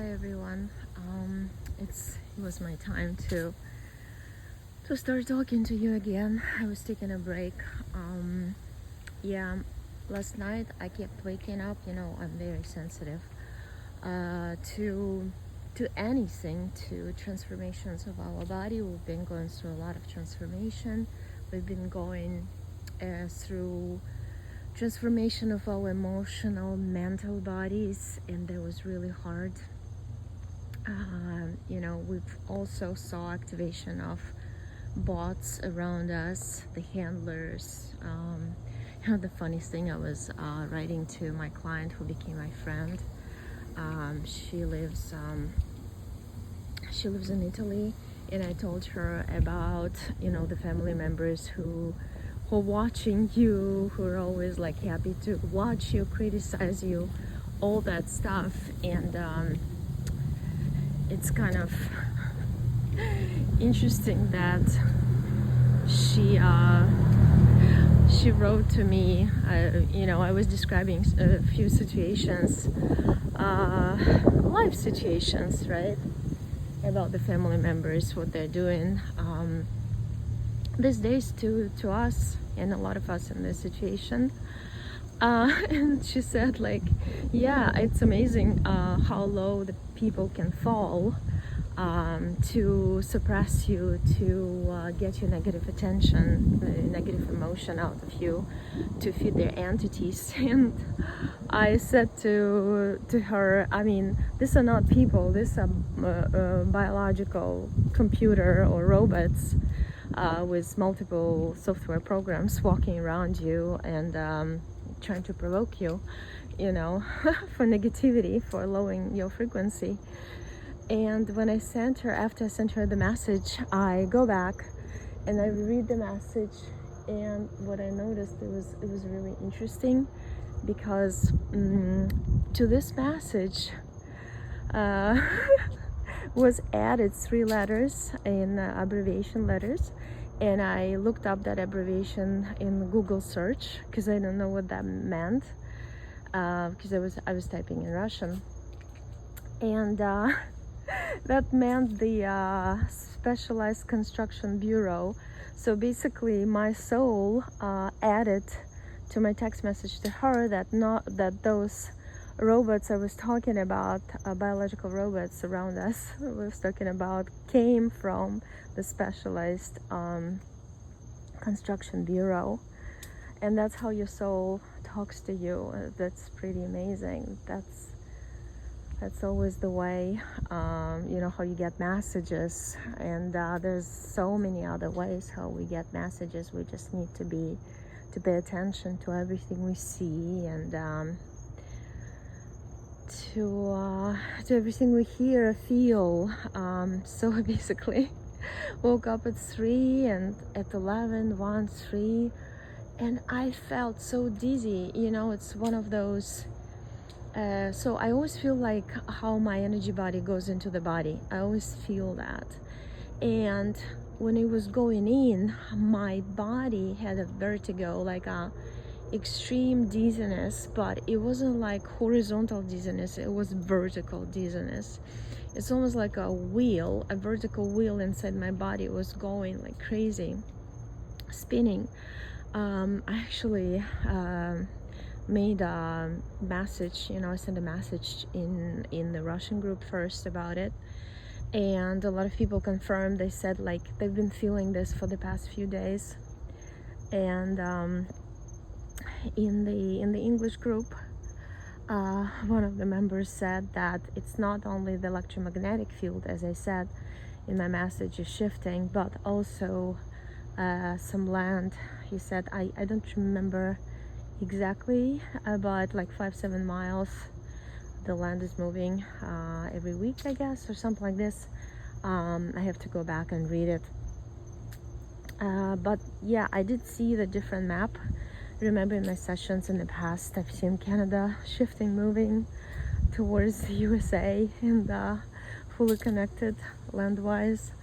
Hi everyone. It was my time to start talking to you again. I was taking a break. Yeah, last night I kept waking up. I'm very sensitive to anything, to transformations of our body. We've been going through a lot of transformation. We've been going through transformation of our emotional, mental bodies, and that was really hard. We've also saw activation of bots around us, the handlers. The funniest thing, I was writing to my client who became my friend. She lives in Italy, and I told her about the family members who are watching you, who are always like happy to watch you, criticize you, all that stuff. And it's kind of interesting that she wrote to me. I was describing a few situations, life situations, right, about the family members, what they're doing these days to us, and a lot of us in this situation. And she said, like, yeah, it's amazing how low the people can fall to suppress you, to get your negative attention, negative emotion out of you, to feed their entities. And I said to her, I mean, these are not people, these are biological computer or robots with multiple software programs walking around you and trying to provoke you, for negativity, for lowering your frequency. And when after I sent her the message, I go back and I read the message, and what I noticed, it was really interesting, because to this message was added 3 letters in abbreviation letters, and I looked up that abbreviation in Google search because I don't know what that meant, because I was typing in Russian, and that meant the Specialized Construction Bureau. So basically, my soul added to my text message to her that those robots I was talking about, biological robots around us, I was talking about, came from the Specialized Construction Bureau. And that's how your soul talks to you. That's pretty amazing. That's always the way, how you get messages. And there's so many other ways how we get messages. We just need to pay attention to everything we see, and to everything we hear, feel. So I basically woke up at 3, and at 11, 1, 3, and I felt so dizzy. It's one of those. So I always feel like how my energy body goes into the body. I always feel that. And when it was going in, my body had a vertigo, like a extreme dizziness, but it wasn't like horizontal dizziness, it was vertical dizziness. It's almost like a vertical wheel inside my body. It was going like crazy, spinning. I actually made a message, I sent a message in the Russian group first about it, and a lot of people confirmed. They said like they've been feeling this for the past few days. And in the English group, one of the members said that it's not only the electromagnetic field, as I said in my message, is shifting, but also some land. He said, I don't remember exactly, but like 5-7 miles the land is moving every week, I guess, or something like this. I have to go back and read it, but yeah, I did see the different map. Remember, in my sessions in the past, I've seen Canada shifting, moving towards the USA, and fully connected land-wise.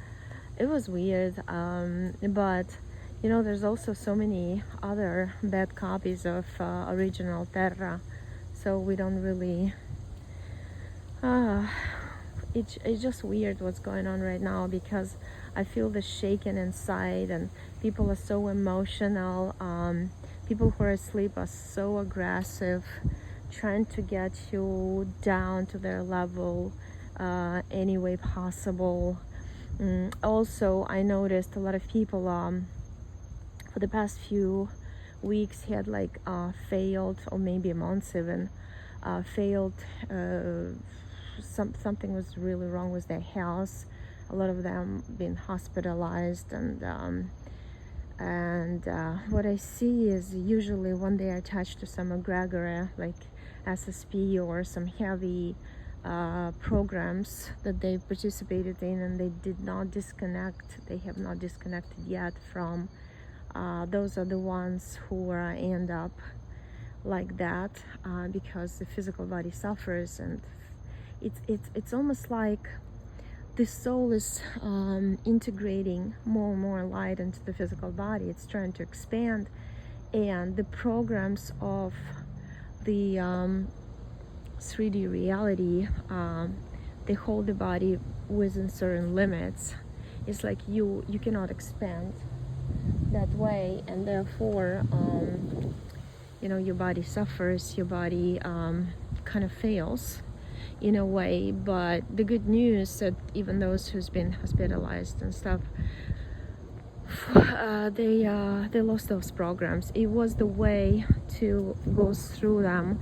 It was weird, but there's also so many other bad copies of original Terra, so we don't really it's just weird what's going on right now, because I feel the shaking inside, and people are so emotional. People who are asleep are so aggressive, trying to get you down to their level any way possible. Also, I noticed a lot of people for the past few weeks had like failed, or maybe months even, failed. Something was really wrong with their health. A lot of them been hospitalized, and what I see is usually when they are attached to some egregore like SSP or some heavy programs that they participated in, and they did not disconnect, they have not disconnected yet from, those are the ones who end up like that, because the physical body suffers. And it's almost like the soul is integrating more and more light into the physical body. It's trying to expand, and the programs of the 3D reality, they hold the body within certain limits. It's like you cannot expand that way, and therefore your body suffers, your body kind of fails in a way. But the good news that even those who's been hospitalized and stuff, they lost those programs. It was the way to go through them,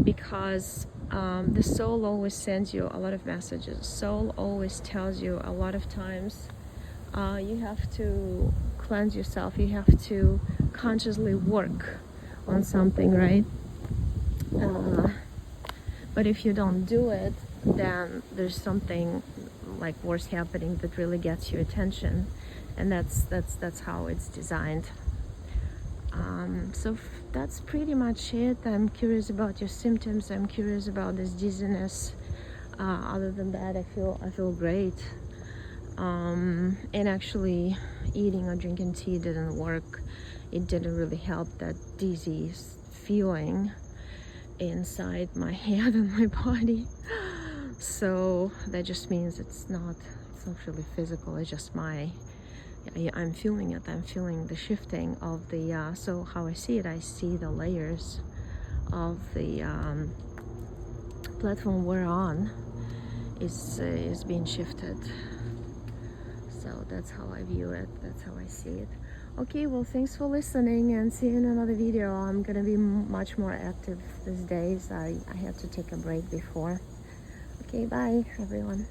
because the soul always sends you a lot of messages. Soul always tells you a lot of times, you have to cleanse yourself, you have to consciously work on something, right? But if you don't do it, then there's something like worse happening that really gets your attention, and that's how it's designed. So that's pretty much it. I'm curious about your symptoms. I'm curious about this dizziness. Other than that, I feel great. And actually, eating or drinking tea didn't work. It didn't really help that dizzy feeling inside my head and my body. So that just means it's not really physical. It's just I'm feeling it. I'm feeling the shifting of the so how I see it, I see the layers of the platform we're on is being shifted. So that's how I view it, that's how I see it. Okay, well, thanks for listening, and see you in another video. I'm gonna be much more active these days. I had to take a break before. Okay, bye everyone.